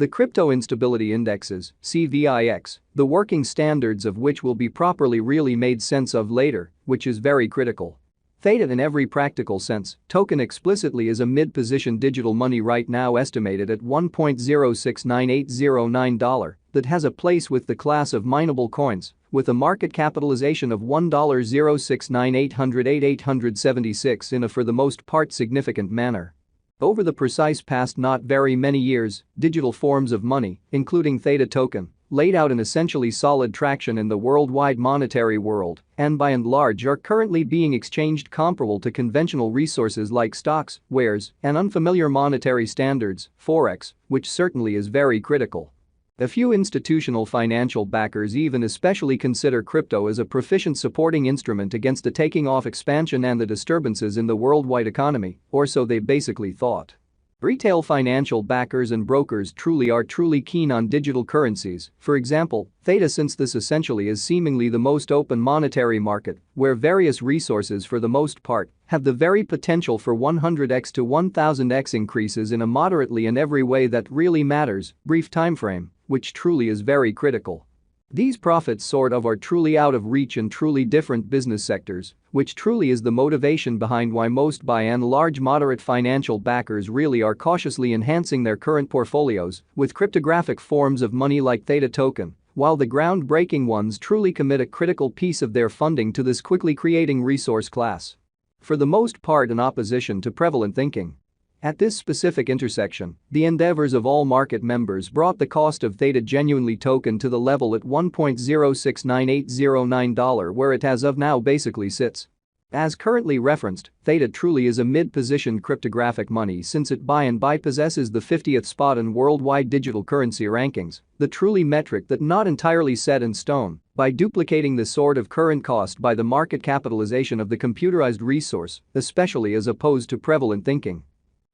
The Crypto Instability Indexes, CVIX, the working standards of which will be properly really made sense of later, which is very critical. Theta in every practical sense, token explicitly is a mid-position digital money right now estimated at $1.069809 that has a place with the class of mineable coins, with a market capitalization of $1.06980876 in a for the most part significant manner. Over the precise past not very many years, digital forms of money, including Theta token, laid out an essentially solid traction in the worldwide monetary world and by and large are currently being exchanged comparable to conventional resources like stocks, wares, and unfamiliar monetary standards, forex, which certainly is very critical. A few institutional financial backers even especially consider crypto as a proficient supporting instrument against the taking off expansion and the disturbances in the worldwide economy, or so they basically thought. Retail financial backers and brokers are truly keen on digital currencies, for example, Theta, since this essentially is seemingly the most open monetary market, where various resources for the most part have the very potential for 100x to 1000x increases in a moderately in every way that really matters, brief timeframe, which truly is very critical. These profits are truly out of reach in truly different business sectors, which truly is the motivation behind why most by and large moderate financial backers really are cautiously enhancing their current portfolios with cryptographic forms of money like Theta token, while the groundbreaking ones truly commit a critical piece of their funding to this quickly creating resource class. For the most part in opposition to prevalent thinking. At this specific intersection, the endeavors of all market members brought the cost of Theta genuinely token to the level at $1.069809 where it as of now basically sits. As currently referenced, Theta truly is a mid-positioned cryptographic money since it by and by possesses the 50th spot in worldwide digital currency rankings, the truly metric that not entirely set in stone, by duplicating the sort of current cost by the market capitalization of the computerized resource, especially as opposed to prevalent thinking.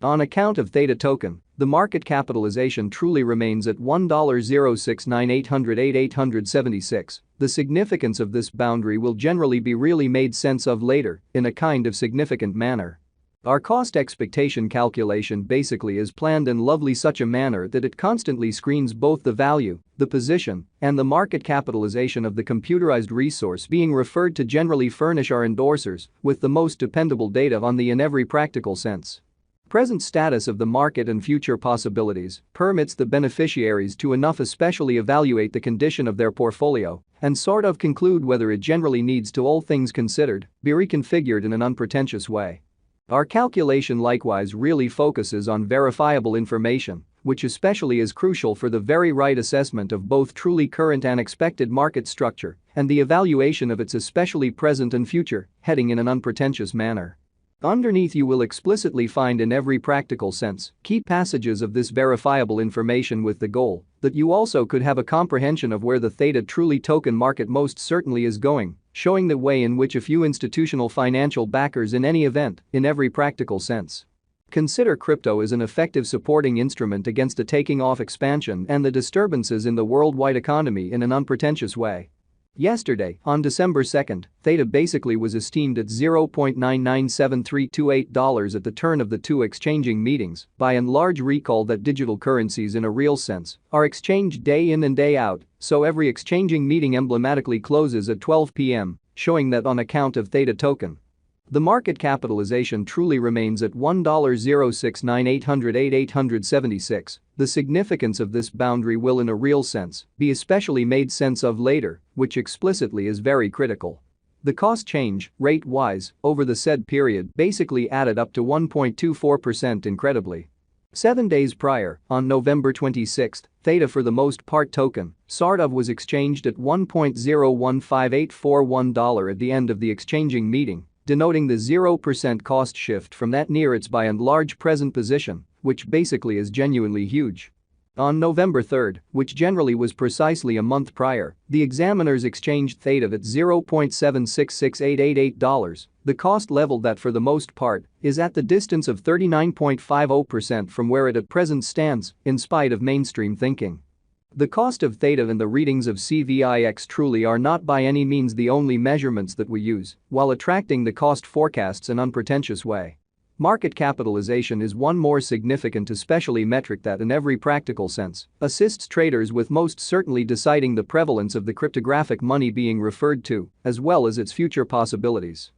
On account of Theta token, the market capitalization truly remains at $1.06980876. The significance of this boundary will generally be really made sense of later in a kind of significant manner. Our cost expectation calculation basically is planned in lovely such a manner that it constantly screens both the value, the position, and the market capitalization of the computerized resource being referred to generally furnish our endorsers with the most dependable data on the in every practical sense. Present status of the market and future possibilities permits the beneficiaries to enough especially evaluate the condition of their portfolio and conclude whether it generally needs to, all things considered, be reconfigured in an unpretentious way. Our calculation likewise really focuses on verifiable information, which especially is crucial for the very right assessment of both truly current and expected market structure and the evaluation of its especially present and future heading in an unpretentious manner. Underneath you will explicitly find in every practical sense key passages of this verifiable information with the goal that you also could have a comprehension of where the Theta truly token market most certainly is going, showing the way in which a few institutional financial backers in any event, in every practical sense. Consider crypto as an effective supporting instrument against a taking off expansion and the disturbances in the worldwide economy in an unpretentious way. Yesterday, on December 2nd, Theta basically was esteemed at $0.997328 at the turn of the two exchanging meetings. By and large, recall that digital currencies in a real sense are exchanged day in and day out, so every exchanging meeting emblematically closes at 12 p.m., showing that on account of Theta token, the market capitalization truly remains at $1.06980876. The significance of this boundary will in a real sense be especially made sense of later, which explicitly is very critical. The cost change, rate-wise, over the said period basically added up to 1.24% incredibly. 7 days prior, on November 26, Theta for the most part token, was exchanged at $1.015841 at the end of the exchanging meeting, denoting the 0% cost shift from that near its by and large present position, which basically is genuinely huge. On November 3, which generally was precisely a month prior, the examiners exchanged Theta at $0.766888, the cost level that for the most part is at the distance of 39.50% from where it at present stands, in spite of mainstream thinking. The cost of Theta and the readings of CVIX truly are not by any means the only measurements that we use while attracting the cost forecasts in an unpretentious way. Market capitalization is one more significant especially metric that in every practical sense assists traders with most certainly deciding the prevalence of the cryptographic money being referred to, as well as its future possibilities.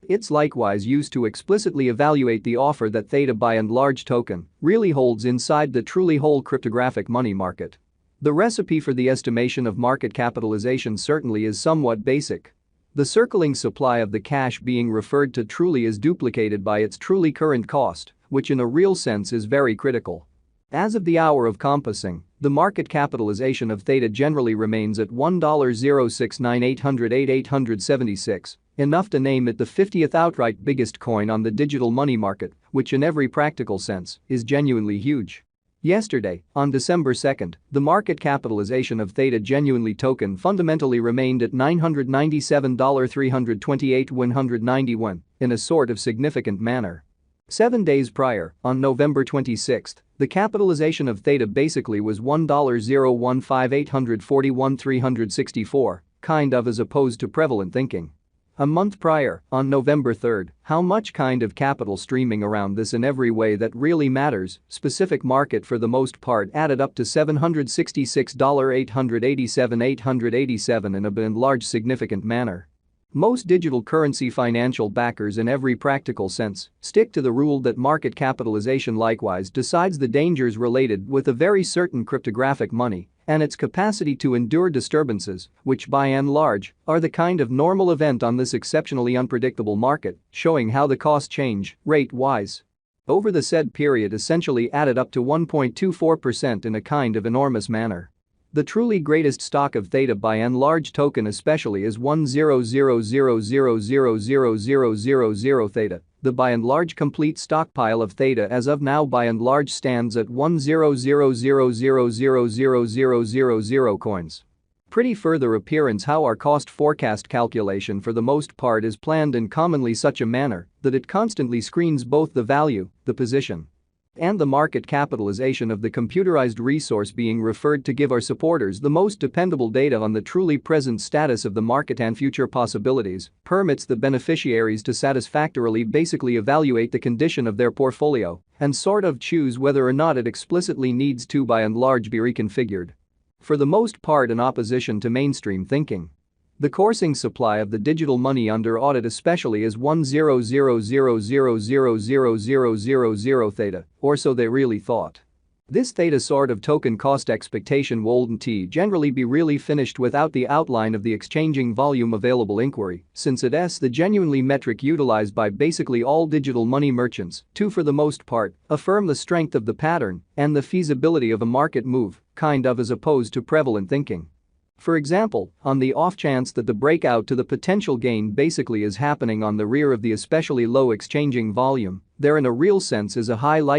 It's likewise used to explicitly evaluate the offer that Theta by and large token really holds inside the truly whole cryptographic money market. The recipe for the estimation of market capitalization certainly is somewhat basic. The circling supply of the cash being referred to truly is duplicated by its truly current cost, which in a real sense is very critical. As of the hour of compassing, the market capitalization of Theta generally remains at $1,069,808,876, enough to name it the 50th outright biggest coin on the digital money market, which in every practical sense is genuinely huge. Yesterday, on December 2nd, the market capitalization of Theta genuinely token fundamentally remained at $997,328,191 in a sort of significant manner. 7 days prior, on November 26th, the capitalization of Theta basically was $1,015,841,364, kind of as opposed to prevalent thinking. A month prior, on November 3rd, how much kind of capital streaming around this in every way that really matters, specific market for the most part added up to $766,887,887 in a by and large significant manner. Most digital currency financial backers in every practical sense stick to the rule that market capitalization likewise decides the dangers related with a very certain cryptographic money and its capacity to endure disturbances, which by and large are the kind of normal event on this exceptionally unpredictable market, showing how the cost change, rate-wise, over the said period essentially added up to 1.24% in a kind of enormous manner. The truly greatest stock of Theta by and large token especially is 100,000,000 Theta. The by and large complete stockpile of Theta as of now by and large stands at 100,000,000 coins. Pretty further appearance how our cost forecast calculation for the most part is planned in commonly such a manner that it constantly screens both the value, the position, and the market capitalization of the computerized resource being referred to give our supporters the most dependable data on the truly present status of the market and future possibilities, permits the beneficiaries to satisfactorily basically evaluate the condition of their portfolio and sort of choose whether or not it explicitly needs to by and large be reconfigured. For the most part in opposition to mainstream thinking. The coursing supply of the digital money under audit especially is 100,000,000 Theta, or so they really thought. This Theta sort of token cost expectation wouldn't generally be really finished without the outline of the exchanging volume available inquiry, since it's the genuinely metric utilized by basically all digital money merchants to for the most part affirm the strength of the pattern and the feasibility of a market move, kind of as opposed to prevalent thinking. For example, on the off chance that the breakout to the potential gain basically is happening on the rear of the especially low exchanging volume, there in a real sense is a high likelihood